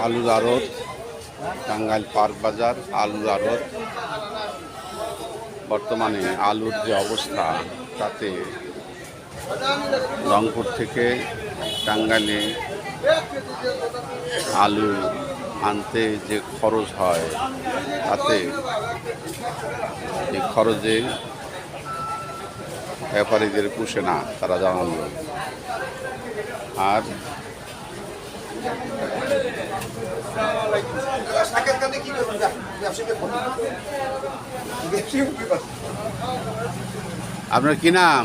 আলুর আড়ত, টাঙ্গাইল পার্ক বাজার আলুর আড়ত। বর্তমানে আলুর যে অবস্থা তাতে রংপুর থেকে টাঙ্গাইলে আলু আনতে যে খরচ হয় তাতে এই খরচে ব্যাপারীদের পুষে না, তারা জানালো। আর আপনার কি নাম?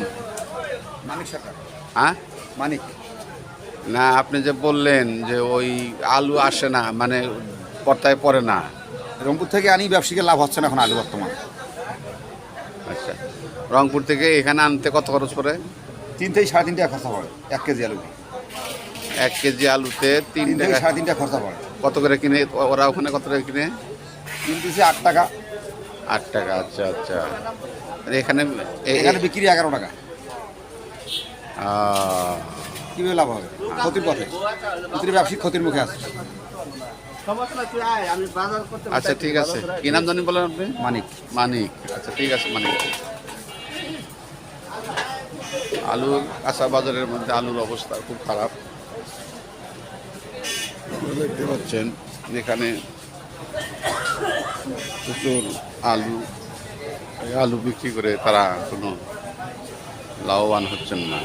মানিক সরকার। হ্যাঁ, মানিক। না, আপনি যে বললেন যে ওই আলু আসে না, মানে পর্তায় পড়ে না। রংপুর থেকে আনি, ব্যবসায়ীকে লাভ হচ্ছে না এখন আলু বর্তমান। আচ্ছা, রংপুর থেকে এখানে আনতে কত খরচ পড়ে? 3 থেকে 3.5 টাকা খরচা পড়ে 1 কেজি আলু। 1 কেজি আলুতে 3 3 থেকে টাকা। 3.5 টাকা খরচা পড়ে। কত করে কিনে ওরা ওখানে, কত করে কিনে? কিনতেছি 8 টাকা। 8 টাকা। আচ্ছা আচ্ছা। আর এখানে এখানে বিক্রি 11 টাকা। কীভাবে লাভ হবে? ক্ষতির পথে, প্রতিটি ব্যবসায়িক ক্ষতির মুখে আছে। আচ্ছা ঠিক আছে, কি নাম জানি বলেন আপনি? মানিক। মানিক, আচ্ছা ঠিক আছে মানিক। আলুর কাঁচা বাজারের মধ্যে আলুর অবস্থা খুব খারাপ। দেখতে পাচ্ছেন যেখানে প্রচুর আলু, এই আলু বিক্রি করে তারা কোনো লাভবান হচ্ছেন না।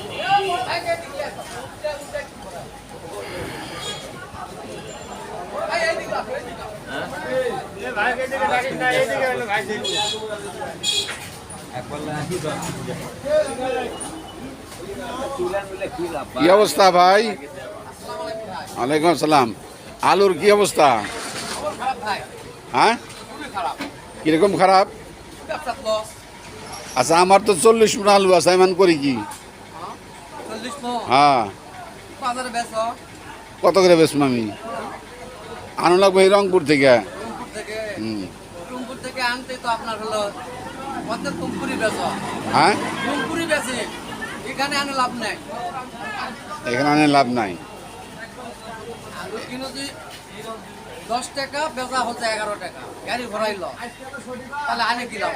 কি অবস্থা ভাই? ওয়ালাইকুম আসসালাম। আলুর কি অবস্থা? হ্যাঁ, কিরকম খারাপ? আচ্ছা, আমার তো 40 মণ আলু আছে, এমন করি কি? হ্যাঁ, কত করে বেচবো আমি? আনো লাগবে এই রংপুর থেকে। হ্যাঁ, এখানে আনে লাভ নাই। 10 টাকা বেচা হচ্ছে 11 টাকা, গাড়ি ভরাইল, তাহলে আনে কি লাভ?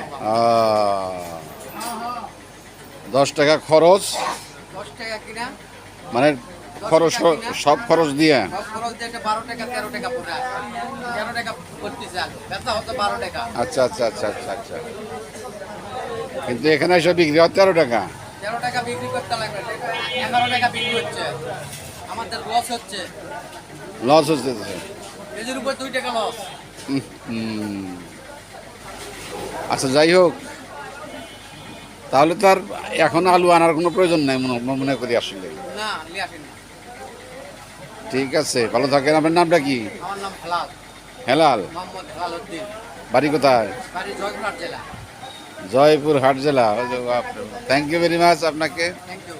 10 টাকা খরচ, 10 টাকা কিনা মানে খরচ, সব খরচ দিয়ে। সব খরচ দিয়ে 12 টাকা 13 টাকা পড়ে আসে। 13 টাকা করতেছে আলু, বেচা হচ্ছে 12 টাকা। আচ্ছা আচ্ছা আচ্ছা আচ্ছা আচ্ছা। কিন্তু এখানে এসে বিক্রি হয় 13 টাকা। 13 টাকা বিক্রি করতে লাগবে, 11 টাকা বিক্রি হচ্ছে, আমাদের লস হচ্ছে। লস হচ্ছে, কেজির উপর 2 টাকা লস। আচ্ছা, যাই হোক, তাহলে তো আর এখন আলু আনার কোনো প্রয়োজন নাই মনে করি আসলে। না, নিয়ে আসেনি। ঠিক আছে, ভালো থাকেন। আপনার নামটা কি? আমার নাম হেলাল, হেলাল। মোহাম্মদ হেলাল উদ্দিন। বাড়ি কোথায়? বাড়ি জয়পুরহাট জেলা। জয়পুরহাট জেলা। থ্যাংক ইউ ভেরি মাচ আপনাকে। Thank you.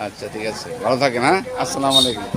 আচ্ছা ঠিক আছে, ভালো থাকেন। হ্যাঁ, আসসালামু আলাইকুম।